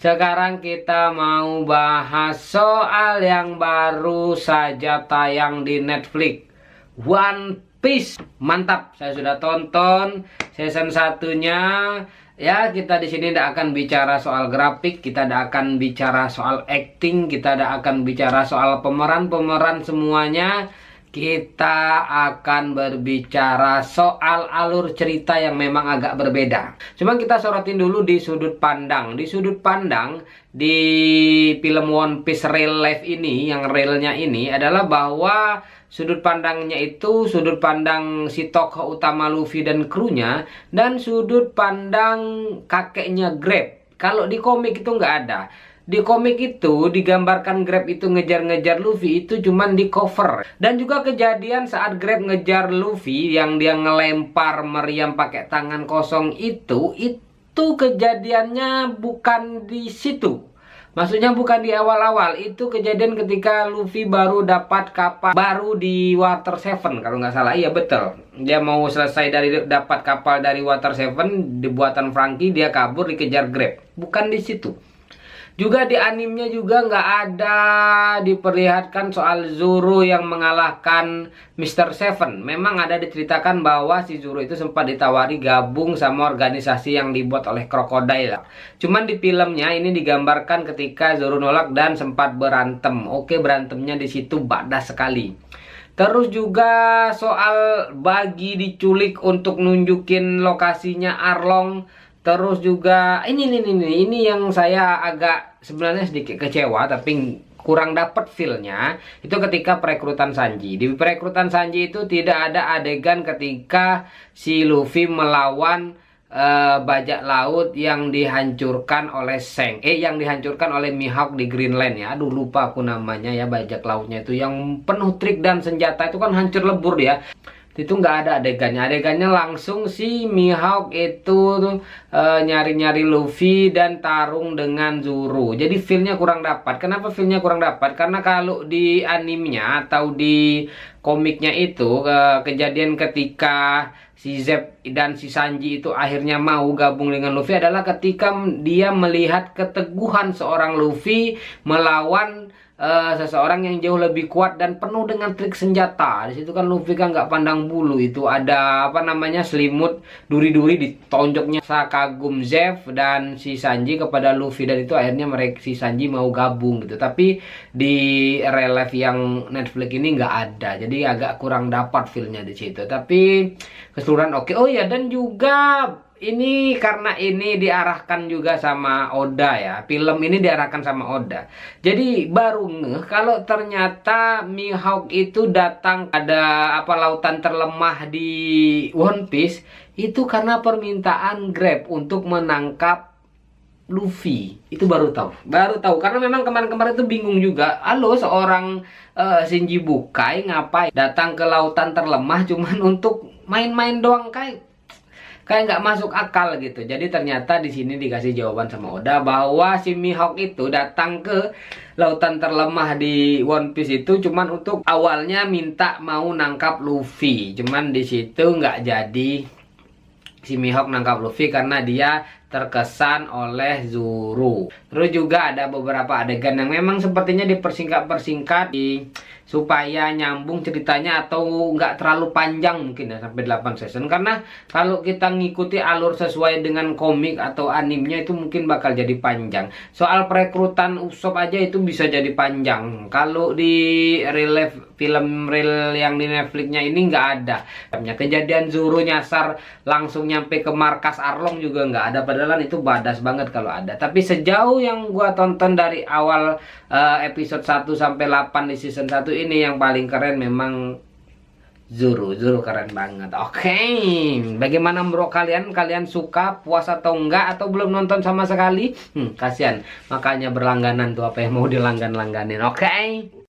Sekarang kita mau bahas soal yang baru saja tayang di Netflix, One Piece. Mantap, saya sudah tonton season satunya. Ya, kita di sini tidak akan bicara soal grafik, kita tidak akan bicara soal acting, kita tidak akan bicara soal pemeran semuanya. Kita akan berbicara soal alur cerita yang memang agak berbeda. Cuma kita sorotin dulu di sudut pandang. Di sudut pandang di film One Piece Real Life ini, yang realnya ini adalah bahwa sudut pandangnya itu sudut pandang si tokoh utama Luffy dan krunya, dan sudut pandang kakeknya Grab. Kalau di komik itu nggak ada. Di komik itu digambarkan Grab itu ngejar-ngejar Luffy itu cuman di cover. Dan juga kejadian saat Grab ngejar Luffy yang dia ngelempar meriam pakai tangan kosong itu kejadiannya bukan di situ. Maksudnya bukan di awal-awal, itu kejadian ketika Luffy baru dapat kapal baru di Water 7 kalau nggak salah. Iya betul, dia mau selesai dari dapat kapal dari Water 7 dibuatan Franky, dia kabur dikejar Grab. Bukan di situ. Juga di animenya juga nggak ada diperlihatkan soal Zoro yang mengalahkan Mr. Seven. Memang ada diceritakan bahwa si Zoro itu sempat ditawari gabung sama organisasi yang dibuat oleh Crocodile. Cuman di filmnya ini digambarkan ketika Zoro nolak dan sempat berantem. Oke, berantemnya di situ badas sekali. Terus juga soal Bagi diculik untuk nunjukin lokasinya Arlong. Terus juga ini yang saya agak sebenarnya sedikit kecewa, tapi kurang dapat feel-nya. Itu ketika perekrutan Sanji. Di perekrutan Sanji itu tidak ada adegan ketika si Luffy melawan bajak laut yang dihancurkan oleh yang dihancurkan oleh Mihawk di Greenland ya. Aduh, lupa aku namanya ya, bajak lautnya itu yang penuh trik dan senjata itu kan hancur lebur ya. Itu nggak ada adegannya langsung si Mihawk itu nyari-nyari Luffy dan tarung dengan Zoro. Jadi feelnya kurang dapat. Kenapa feelnya kurang dapat? Karena kalau di animenya atau di komiknya itu kejadian ketika si Zep dan si Sanji itu akhirnya mau gabung dengan Luffy adalah ketika dia melihat keteguhan seorang Luffy melawan seseorang yang jauh lebih kuat dan penuh dengan trik senjata. Di situ kan Luffy kan nggak pandang bulu, itu ada apa namanya selimut duri-duri ditonjoknya. Kagum Zef dan si Sanji kepada Luffy, dan itu akhirnya si Sanji mau gabung gitu. Tapi di real life yang Netflix ini nggak ada, jadi agak kurang dapat feelnya di situ. Tapi keseluruhan oke. Oh ya, dan juga ini karena ini diarahkan juga sama Oda ya. Film ini diarahkan sama Oda. Jadi baru ngeh kalau ternyata Mihawk itu datang ada lautan terlemah di One Piece itu karena permintaan Grab untuk menangkap Luffy. Itu baru tahu karena memang kemarin-kemarin itu bingung juga. Halo, seorang Shinji Bukai ngapain datang ke lautan terlemah cuman untuk main-main doang, kayak nggak masuk akal gitu. Jadi ternyata di sini dikasih jawaban sama Oda bahwa si Mihawk itu datang ke lautan terlemah di One Piece itu cuman untuk awalnya minta mau nangkap Luffy. Cuman di situ nggak jadi si Mihawk nangkap Luffy karena dia terkesan oleh Zoro. Terus juga ada beberapa adegan yang memang sepertinya dipersingkat supaya nyambung ceritanya atau nggak terlalu panjang mungkin ya sampai 8 season. Karena kalau kita ngikuti alur sesuai dengan komik atau animenya itu mungkin bakal jadi panjang. Soal perekrutan Usopp aja itu bisa jadi panjang. Kalau di real life film real yang di Netflixnya ini nggak ada. Kejadian Zoro nyasar langsung nyampe ke markas Arlong juga nggak ada. Padahal itu badas banget kalau ada. Tapi sejauh yang gua tonton dari awal episode 1 sampai 8 di season 1 ini yang paling keren memang Zoro keren banget. Oke, bagaimana bro kalian suka, puas atau enggak, atau belum nonton sama sekali? Kasihan, makanya berlangganan tuh apa yang mau dilangganin. Oke.